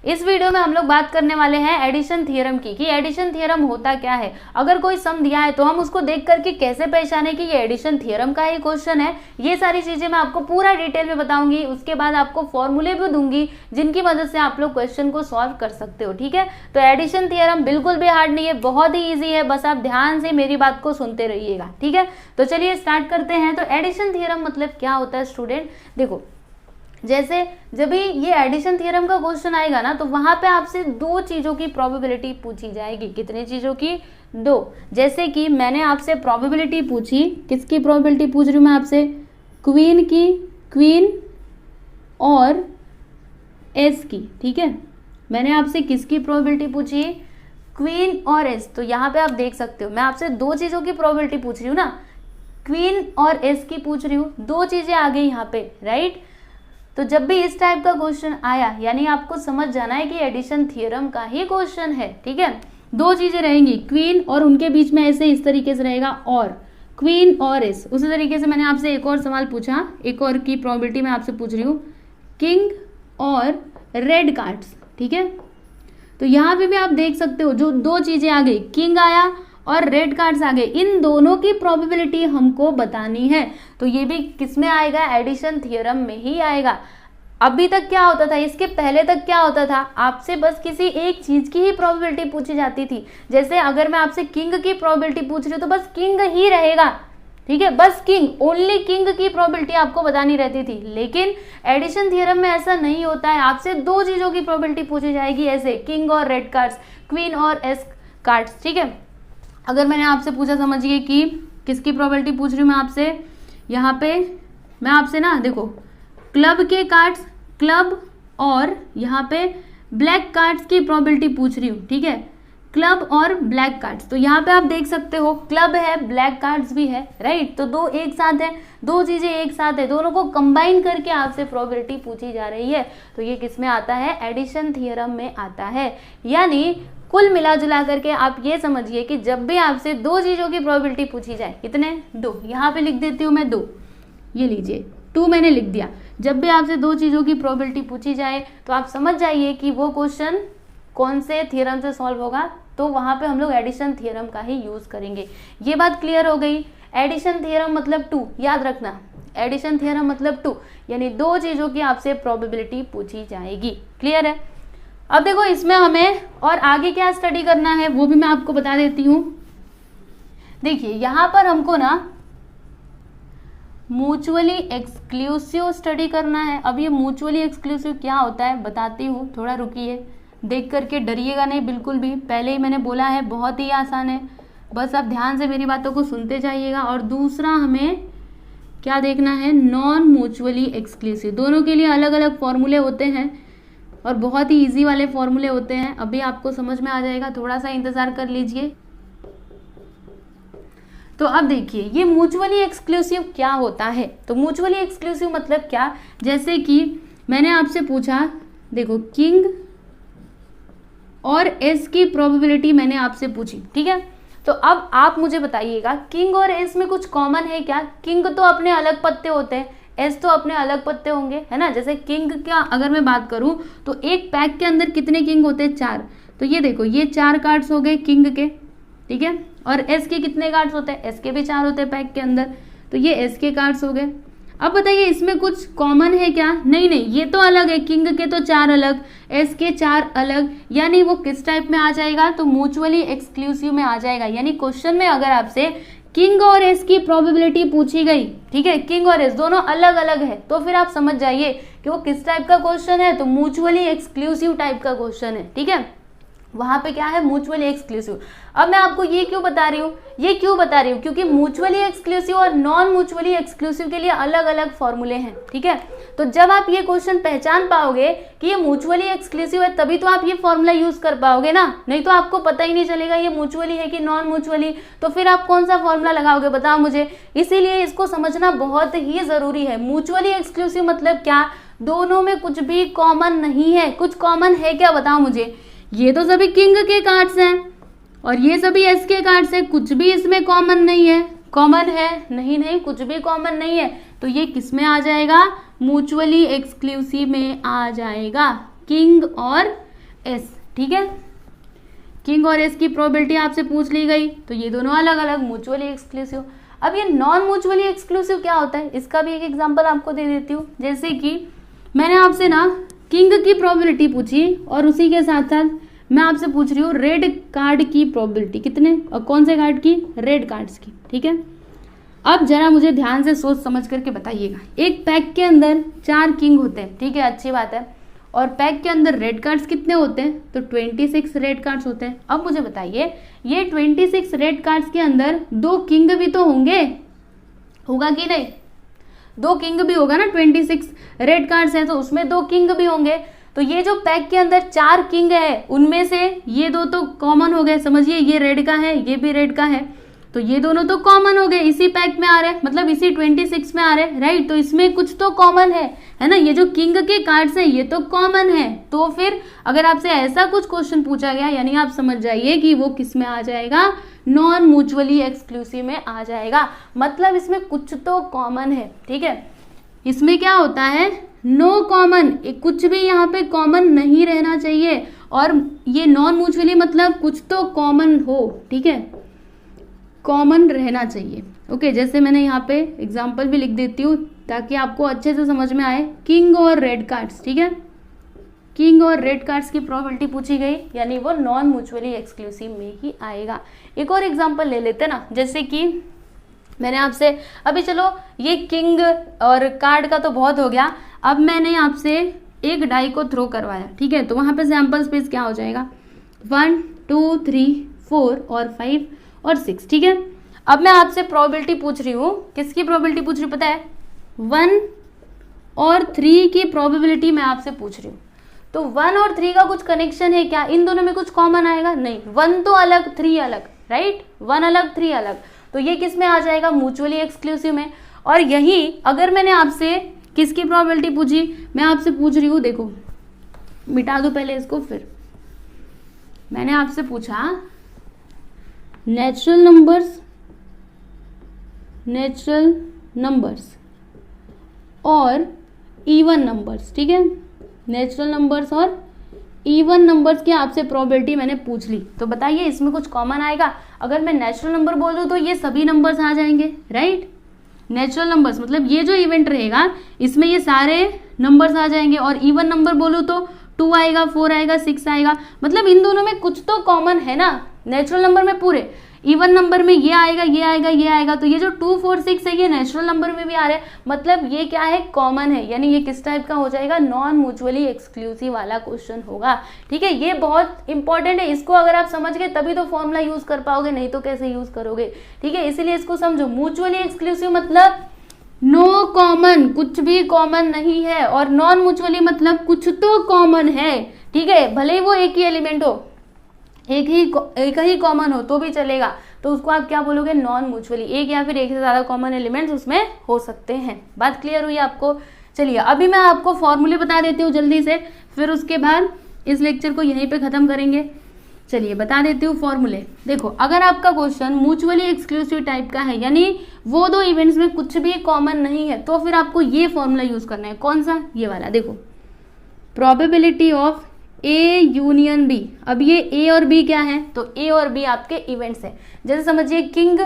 इस वीडियो में हम लोग बात करने वाले हैं एडिशन थ्योरम की, कि एडिशन थ्योरम होता क्या है। अगर कोई सम दिया है तो हम उसको देख करके कैसे पहचाने कि ये एडिशन थ्योरम का ही क्वेश्चन है। ये सारी चीजें मैं आपको पूरा डिटेल में बताऊंगी। उसके बाद आपको फॉर्मूले भी दूंगी जिनकी मदद से आप लोग क्वेश्चन को सॉल्व कर सकते हो। ठीक है, तो एडिशन थ्योरम बिल्कुल भी हार्ड नहीं है, बहुत ही ईजी है, बस आप ध्यान से मेरी बात को सुनते रहिएगा। ठीक है, तो चलिए स्टार्ट करते हैं। तो एडिशन थ्योरम मतलब क्या होता है स्टूडेंट, देखो जैसे जब भी ये एडिशन थ्योरम का क्वेश्चन आएगा ना, तो वहां पे आपसे दो चीजों की प्रोबेबिलिटी पूछी जाएगी। कितने चीजों की? दो। जैसे कि मैंने आपसे प्रोबेबिलिटी पूछी, किसकी प्रोबेबिलिटी पूछ रही हूँ मैं आपसे? क्वीन की, क्वीन और एस की। ठीक है, मैंने आपसे किसकी प्रोबेबिलिटी पूछी? क्वीन और एस। तो यहाँ पे आप देख सकते हो मैं आपसे दो चीजों की प्रोबेबिलिटी पूछ रही हूँ ना, क्वीन और एस की पूछ रही हूँ, दो चीजें आ गई यहाँ पे, राइट। तो जब भी इस टाइप का क्वेश्चन आया, यानी आपको समझ जाना है कि एडिशन थ्योरम का ही क्वेश्चन है। ठीक है, दो चीजें रहेंगी, क्वीन और उनके बीच में ऐसे इस तरीके से रहेगा, और क्वीन और एस। उसी तरीके से मैंने आपसे एक और सवाल पूछा, एक और की प्रोबेबिलिटी मैं आपसे पूछ रही हूँ, किंग और रेड कार्ड्स। ठीक है, तो यहाँ पे भी आप देख सकते हो जो दो चीजें आ गई, किंग आया और रेड कार्ड्स आ गए, इन दोनों की प्रोबेबिलिटी हमको बतानी है। तो ये भी किसमें आएगा? एडिशन थ्योरम में ही आएगा। अभी तक क्या होता था, इसके पहले तक क्या होता था, आपसे बस किसी एक चीज की ही प्रोबेबिलिटी पूछी जाती थी। जैसे अगर मैं आपसे किंग की प्रोबेबिलिटी पूछ रही हूँ तो बस किंग ही रहेगा। ठीक है, बस किंग, ओनली किंग की प्रोबेबिलिटी आपको बतानी रहती थी। लेकिन एडिशन थ्योरम में ऐसा नहीं होता है, आपसे दो चीजों की प्रोबेबिलिटी पूछी जाएगी, ऐसे किंग और रेड कार्ड्स, क्वीन और एस कार्ड्स। ठीक है, अगर मैंने आपसे पूछा, समझिए कि किसकी प्रोबेबिलिटी पूछ रही हूँ मैं आपसे, यहाँ पे मैं आपसे ना देखो क्लब के कार्ड्स, क्लब और यहाँ पे ब्लैक कार्ड्स की प्रोबेबिलिटी पूछ रही हूँ। ठीक है, क्लब और ब्लैक कार्ड्स। तो यहाँ पे आप देख सकते हो क्लब है, ब्लैक कार्ड्स भी है, राइट। तो दो एक साथ है, दो चीजें एक साथ है, दोनों को कंबाइन करके आपसे प्रोबेबिलिटी पूछी जा रही है। तो ये किस में आता है? एडिशन थ्योरम में आता है। यानी कुल मिला जुला करके आप ये समझिए कि जब भी आपसे दो चीजों की प्रोबेबिलिटी पूछी जाए, कितने? दो। यहाँ पे लिख देती हूँ मैं दो, ये लीजिए 2 मैंने लिख दिया। जब भी आपसे दो चीजों की प्रोबेबिलिटी पूछी जाए तो आप समझ जाइए कि वो क्वेश्चन कौन से थ्योरम से सॉल्व होगा। तो वहां पे हम लोग एडिशन थ्योरम का ही यूज करेंगे। ये बात क्लियर हो गई। एडिशन थ्योरम मतलब 2, याद रखना, एडिशन थ्योरम मतलब 2, यानी दो चीजों की आपसे प्रोबेबिलिटी पूछी जाएगी। क्लियर है? अब देखो इसमें हमें और आगे क्या स्टडी करना है वो भी मैं आपको बता देती हूँ। देखिए यहाँ पर हमको ना म्यूचुअली एक्सक्लूसिव स्टडी करना है। अब ये म्यूचुअली एक्सक्लूसिव क्या होता है बताती हूँ, थोड़ा रुकिए, देख करके डरिएगा नहीं बिल्कुल भी। पहले ही मैंने बोला है बहुत ही आसान है, बस आप ध्यान से मेरी बातों को सुनते जाइएगा। और दूसरा हमें क्या देखना है? Non mutually exclusive. दोनों के लिए अलग अलग फॉर्मूले होते हैं और बहुत ही इजी वाले फॉर्मूले होते हैं। अभी आपको समझ में आ जाएगा, थोड़ा सा इंतजार कर लीजिए। तो अब देखिए ये म्यूचुअली एक्सक्लूसिव क्या होता है। तो म्यूचुअली एक्सक्लूसिव मतलब क्या, जैसे कि मैंने आपसे पूछा, देखो किंग और एस की प्रोबेबिलिटी मैंने आपसे पूछी। ठीक है, तो अब आप मुझे बताइएगा किंग और एस में कुछ कॉमन है क्या? किंग तो अपने अलग पत्ते होते हैं, एस तो अपने अलग पत्ते होंगे, है ना। जैसे किंग का अगर मैं बात करूं तो एक पैक के अंदर कितने किंग होते हैं? 4। तो ये देखो ये 4 कार्ड्स हो गए किंग के। ठीक है, और एस के कितने कार्ड्स होते हैं? एस के भी 4 होते हैं पैक के अंदर, तो ये एस के कार्ड्स हो गए। अब बताइए इसमें कुछ कॉमन है क्या? नहीं नहीं, ये तो अलग है, किंग के तो 4 अलग, एस के 4 अलग, यानी वो किस टाइप में आ जाएगा? तो म्यूचुअली एक्सक्लूसिव में आ जाएगा। यानी क्वेश्चन में अगर आपसे किंग और एस की प्रोबेबिलिटी पूछी गई, ठीक है, किंग और एस दोनों अलग अलग है, तो फिर आप समझ जाइए कि वो किस टाइप का क्वेश्चन है। तो म्यूचुअली एक्सक्लूसिव टाइप का क्वेश्चन है। ठीक है, वहां पे क्या है? Mutually exclusive. अब मैं आपको ये क्यों बता रही हूँ, ये क्यों बता रही हूँ, क्योंकि म्यूचुअली एक्सक्लूसिव और नॉन म्यूचुअली एक्सक्लूसिव के लिए अलग अलग फॉर्मूले हैं। ठीक है, तो जब आप ये क्वेश्चन पहचान पाओगे कि ये म्यूचुअली एक्सक्लूसिव है, तभी तो आप ये फॉर्मूला यूज कर पाओगे ना, नहीं तो आपको पता ही नहीं चलेगा ये म्यूचुअली है कि नॉन म्यूचुअली। तो फिर आप कौन सा फॉर्मूला लगाओगे, बताओ मुझे। इसीलिए इसको समझना बहुत ही जरूरी है। म्यूचुअली एक्सक्लूसिव मतलब क्या? दोनों में कुछ भी कॉमन नहीं है। कुछ कॉमन है क्या, बताओ मुझे। ये तो सभी किंग के कार्ड्स हैं और ये सभी एस के कार्ड्स हैं, कुछ भी इसमें कॉमन नहीं है। कॉमन है? नहीं नहीं, कुछ भी कॉमन नहीं है। तो ये किस में आ जाएगा? म्यूचुअली एक्सक्लूसिव में आ जाएगा, किंग और एस, ठीक है। किंग और एस की प्रोबेबिलिटी आपसे पूछ ली गई, तो ये दोनों अलग अलग म्यूचुअली एक्सक्लूसिव। अब ये नॉन म्यूचुअली एक्सक्लूसिव क्या होता है, इसका भी एक एग्जांपल आपको दे देती हूँ। जैसे कि मैंने आपसे ना किंग की प्रोबेबिलिटी पूछी और उसी के साथ साथ मैं आपसे पूछ रही हूँ रेड कार्ड की प्रोबेबिलिटी, कितने और कौन से कार्ड की, रेड कार्ड्स की, ठीक है। अब जरा मुझे ध्यान से सोच समझ करके बताइएगा, एक पैक के अंदर 4 किंग होते हैं, ठीक है, अच्छी बात है, और पैक के अंदर रेड कार्ड्स कितने होते हैं, तो 26 रेड कार्ड्स होते हैं। अब मुझे बताइए ये 26 रेड कार्ड्स के अंदर 2 किंग भी तो होंगे, होगा कि नहीं, 2 किंग भी होगा ना, 26 रेड कार्ड्स हैं तो उसमें 2 किंग भी होंगे। तो ये जो पैक के अंदर 4 किंग है उनमें से ये 2 तो कॉमन हो गए, समझिए ये रेड का है ये भी रेड का है, तो ये दोनों तो कॉमन हो गए, इसी पैक में आ रहे हैं, मतलब इसी 26 में आ रहे हैं, राइट। तो इसमें कुछ तो कॉमन है ना, ये जो किंग के कार्ड्स हैं ये तो कॉमन है। तो फिर अगर आपसे ऐसा कुछ क्वेश्चन पूछा गया यानी आप समझ जाइए कि वो किस में आ जाएगा, नॉन म्यूचुअली एक्सक्लूसिव में आ जाएगा, मतलब इसमें कुछ तो कॉमन है, ठीक है। इसमें क्या होता है, नो कॉमन, कुछ भी यहाँ पे कॉमन नहीं रहना चाहिए, और ये नॉन म्यूचुअली मतलब कुछ तो कॉमन हो, ठीक है, कॉमन रहना चाहिए। ओके, जैसे मैंने यहाँ पे एग्जांपल भी लिख देती हूँ ताकि आपको अच्छे से समझ में आए। किंग और रेड कार्ड्स, ठीक है, किंग और रेड कार्ड्स की प्रोबेबिलिटी पूछी गई यानी वो नॉन म्यूचुअली एक्सक्लूसिव में ही आएगा। एक और एग्जांपल ले लेते ना, जैसे कि मैंने आपसे अभी, चलो ये किंग और कार्ड का तो बहुत हो गया, अब मैंने आपसे एक डाई को थ्रो करवाया, ठीक है, तो वहां पे सैंपल स्पेस क्या हो जाएगा, 1 2 3 4 और 5 और 6, ठीक है। अब मैं आपसे प्रोबेबिलिटी पूछ रही हूँ, किसकी प्रोबेबिलिटी पूछ रही हूँ पता है, 1 और 3 की प्रोबेबिलिटी मैं आपसे पूछ रही हूँ। तो 1 और 3 का कुछ कनेक्शन है क्या, इन दोनों में कुछ कॉमन आएगा, नहीं, 1 तो अलग 3 अलग, राइट, 1 अलग 3 अलग, तो ये किस में आ जाएगा, म्यूचुअली एक्सक्लूसिव में। और यही अगर मैंने आपसे किसकी प्रोबेबिलिटी पूछी, मैं आपसे पूछ रही हूँ, देखो मिटा दो पहले इसको, फिर मैंने आपसे पूछा नेचुरल नंबर्स और इवन नंबर्स, ठीक है, नेचुरल नंबर्स और इवन नंबर्स की आपसे प्रोबेबिलिटी मैंने पूछ ली, तो बताइए इसमें कुछ कॉमन आएगा। अगर मैं नेचुरल नंबर बोल दूं तो ये सभी नंबर्स आ जाएंगे, राइट, नेचुरल नंबर्स मतलब ये जो इवेंट रहेगा इसमें ये सारे नंबर्स आ जाएंगे, और इवन नंबर बोलूं तो 2 आएगा, 4 आएगा, 6 आएगा, मतलब इन दोनों में कुछ तो कॉमन है ना, नेचुरल नंबर में पूरे, इवन नंबर में ये आएगा ये आएगा ये आएगा, तो ये जो 2 4 6 है ये नेचुरल नंबर में भी आ रहे हैं, मतलब ये क्या है, कॉमन है, यानी ये किस टाइप का हो जाएगा, नॉन म्यूचुअली एक्सक्लूसिव वाला क्वेश्चन होगा, ठीक है। ये बहुत इंपॉर्टेंट है, इसको अगर आप समझ गए तभी तो फॉर्मूला यूज कर पाओगे, नहीं तो कैसे यूज करोगे, ठीक है, इसीलिए इसको समझो। म्यूचुअली एक्सक्लूसिव मतलब नो कॉमन, कुछ भी कॉमन नहीं है, और नॉन म्यूचुअली मतलब कुछ तो कॉमन है, ठीक है, भले ही वो एक ही एलिमेंट हो, एक ही कॉमन हो तो भी चलेगा, तो उसको आप क्या बोलोगे, नॉन म्यूचुअली, एक या फिर एक से ज्यादा कॉमन एलिमेंट्स उसमें हो सकते हैं। बात क्लियर हुई आपको। चलिए अभी मैं आपको फॉर्मूले बता देती हूँ जल्दी से, फिर उसके बाद इस लेक्चर को यहीं पे खत्म करेंगे। चलिए बता देती हूँ फॉर्मूले। देखो अगर आपका क्वेश्चन म्यूचुअली एक्सक्लूसिव टाइप का है यानी वो 2 इवेंट्स में कुछ भी कॉमन नहीं है, तो फिर आपको ये फॉर्मूला यूज करना है, कौन सा, ये वाला, देखो probability of A union B. अब ये ए और बी क्या है, तो ए और बी आपके इवेंट्स है। जैसे समझिए किंग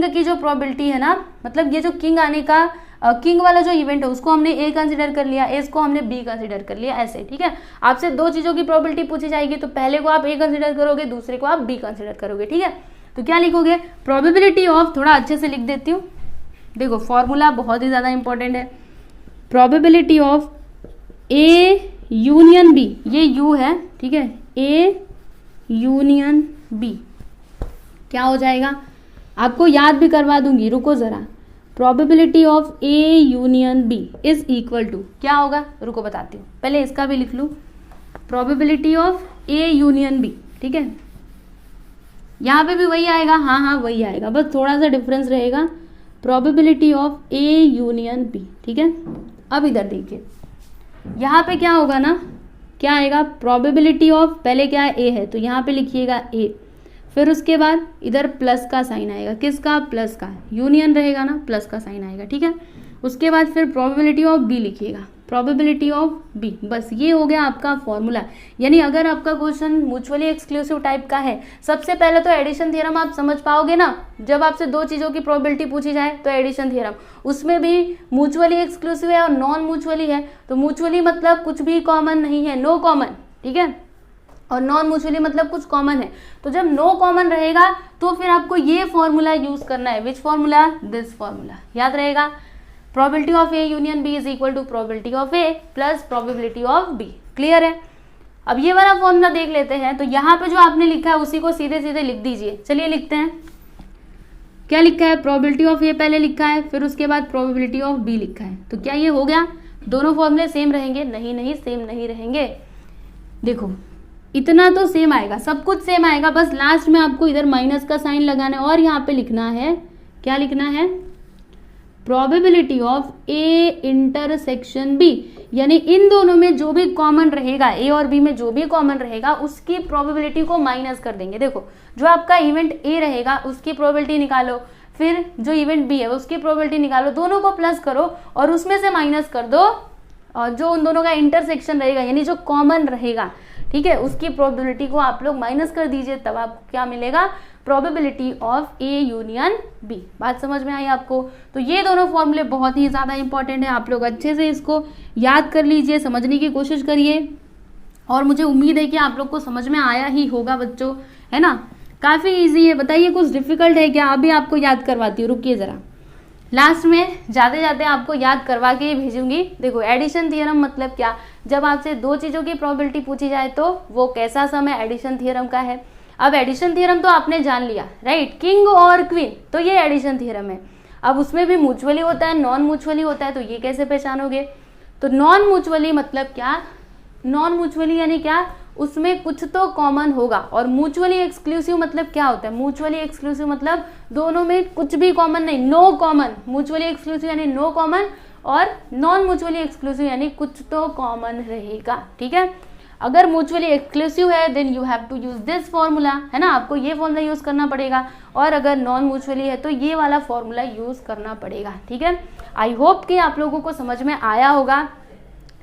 की जो प्रोबेबिलिटी है ना, मतलब ये जो किंग आने का किंग वाला जो इवेंट है उसको हमने ए कंसिडर कर लिया, एस को हमने बी कंसिडर कर लिया, ऐसे, ठीक है। आपसे 2 चीजों की प्रोबेबिलिटी पूछी जाएगी, तो पहले को आप ए कंसिडर करोगे, दूसरे को आप बी कंसिडर करोगे, ठीक है। तो क्या लिखोगे, प्रोबेबिलिटी ऑफ, थोड़ा अच्छे से लिख देती हूँ, देखो फॉर्मूला बहुत ही ज्यादा इंपॉर्टेंट है, probability of A union B, ये यू है, ठीक है, ए यूनियन बी क्या हो जाएगा, आपको याद भी करवा दूंगी, रुको जरा, probability of A union B is equal to क्या होगा, रुको बताती हूँ, पहले इसका भी लिख लूँ, probability of A union B, ठीक है, यहाँ पे भी वही आएगा, हाँ वही आएगा, बस थोड़ा सा डिफरेंस रहेगा, probability of A union B, ठीक है। अब इधर देखिए यहाँ पे क्या होगा ना, क्या आएगा, प्रोबेबिलिटी ऑफ, पहले क्या है, ए है, तो यहाँ पे लिखिएगा ए, फिर उसके बाद इधर प्लस का साइन आएगा, किसका, प्लस का, यूनियन रहेगा ना, प्लस का साइन आएगा, ठीक है। उसके बाद फिर प्रोबेबिलिटी ऑफ बी लिखिएगा, प्रोबेबिलिटी ऑफ बी। बस ये हो गया आपका फॉर्मूला। यानी अगर आपका क्वेश्चन म्यूचुअली एक्सक्लूसिव टाइप का है, सबसे पहले तो एडिशन थ्योरम आप समझ पाओगे ना। जब आपसे दो चीजों की प्रोबेबिलिटी पूछी जाए तो एडिशन थ्योरम, उसमें भी म्यूचुअली एक्सक्लूसिव है और नॉन म्यूचुअली है। तो म्यूचुअली मतलब कुछ भी कॉमन नहीं है, नो कॉमन, ठीक है, और नॉन म्यूचुअली मतलब कुछ कॉमन है। तो जब नो कॉमन रहेगा तो फिर आपको ये फॉर्मूला यूज करना है। Which formula? This formula. याद रहेगा, probability of A union B is equal to probability of A plus probability of B. Clear है? अब ये वाला फॉर्मूला देख लेते हैं। तो यहाँ पे जो आपने लिखा है उसी को सीधे सीधे लिख दीजिए। चलिए लिखते हैं। क्या लिखा है? प्रोबेबिलिटी ऑफ ए पहले लिखा है, फिर उसके बाद प्रोबेबिलिटी ऑफ बी लिखा है। तो क्या ये हो गया? दोनों फॉर्मूले सेम रहेंगे? नहीं नहीं, सेम नहीं रहेंगे। देखो इतना तो सेम आएगा, सब कुछ सेम आएगा, बस लास्ट में आपको इधर माइनस का साइन लगाना है और यहाँ पे लिखना है, क्या लिखना है? Probability of A intersection B. यानी इन दोनों में जो भी कॉमन रहेगा, ए और बी में जो भी कॉमन रहेगा उसकी प्रोबेबिलिटी को माइनस कर देंगे। देखो जो आपका इवेंट ए रहेगा उसकी प्रोबेबिलिटी निकालो, फिर जो इवेंट बी है उसकी प्रोबेबिलिटी निकालो, दोनों को प्लस करो और उसमें से माइनस कर दो, और जो उन दोनों का इंटरसेक्शन रहेगा यानी जो कॉमन रहेगा, ठीक है, उसकी प्रोबेबिलिटी को आप लोग माइनस कर दीजिए। तब आपको क्या मिलेगा? Probability of A union B. बात समझ में आई आपको? तो ये दोनों फॉर्मूले बहुत ही ज्यादा इंपॉर्टेंट है, आप लोग अच्छे से इसको याद कर लीजिए, समझने की कोशिश करिए, और मुझे उम्मीद है कि आप लोग को समझ में आया ही होगा बच्चों, है ना। काफी इजी है। बताइए कुछ डिफिकल्ट है क्या? अभी आपको याद करवाती हूँ, रुकिए जरा, लास्ट में जाते जाते आपको याद करवा के भेजूंगी। देखो एडिशन थ्योरम मतलब क्या? जब आपसे दो चीजों की प्रोबेबिलिटी पूछी जाए तो वो कैसा सम है, एडिशन थ्योरम का है। अब एडिशन थ्योरम तो आपने जान लिया, राइट, किंग और क्वीन, तो ये एडिशन थ्योरम है। अब उसमें भी म्यूचुअली होता है, नॉन म्यूचुअली होता है, तो ये कैसे पहचानोगे? तो नॉन म्यूचुअली मतलब क्या? नॉन म्यूचुअली यानी क्या? उसमें कुछ तो कॉमन होगा। और म्यूचुअली एक्सक्लूसिव मतलब क्या होता है? म्यूचुअली एक्सक्लूसिव मतलब दोनों में कुछ भी कॉमन नहीं, नो कॉमन। म्यूचुअली एक्सक्लूसिव यानी नो कॉमन, और नॉन म्यूचुअली एक्सक्लूसिव यानी कुछ तो कॉमन रहेगा, ठीक है। अगर म्यूचुअली एक्सक्लूसिव है then you have to use this formula, है ना, आपको ये फॉर्मूला यूज करना पड़ेगा। और अगर नॉन म्यूचुअली है तो ये वाला फॉर्मूला यूज करना पड़ेगा, ठीक है। आई होप कि आप लोगों को समझ में आया होगा,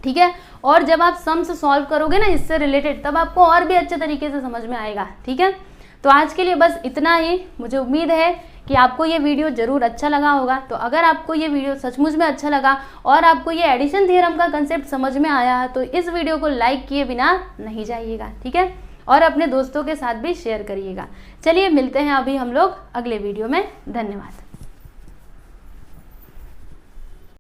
ठीक है। और जब आप सम्स सॉल्व करोगे ना इससे रिलेटेड, तब आपको और भी अच्छे तरीके से समझ में आएगा, ठीक है। तो आज के लिए बस इतना ही। मुझे उम्मीद है कि आपको ये वीडियो जरूर अच्छा लगा होगा। तो अगर आपको ये वीडियो सचमुच में अच्छा लगा और आपको ये एडिशन थ्योरम का कंसेप्ट समझ में आया है तो इस वीडियो को लाइक किए बिना नहीं जाइएगा, ठीक है, और अपने दोस्तों के साथ भी शेयर करिएगा। चलिए मिलते हैं अभी हम लोग अगले वीडियो में। धन्यवाद।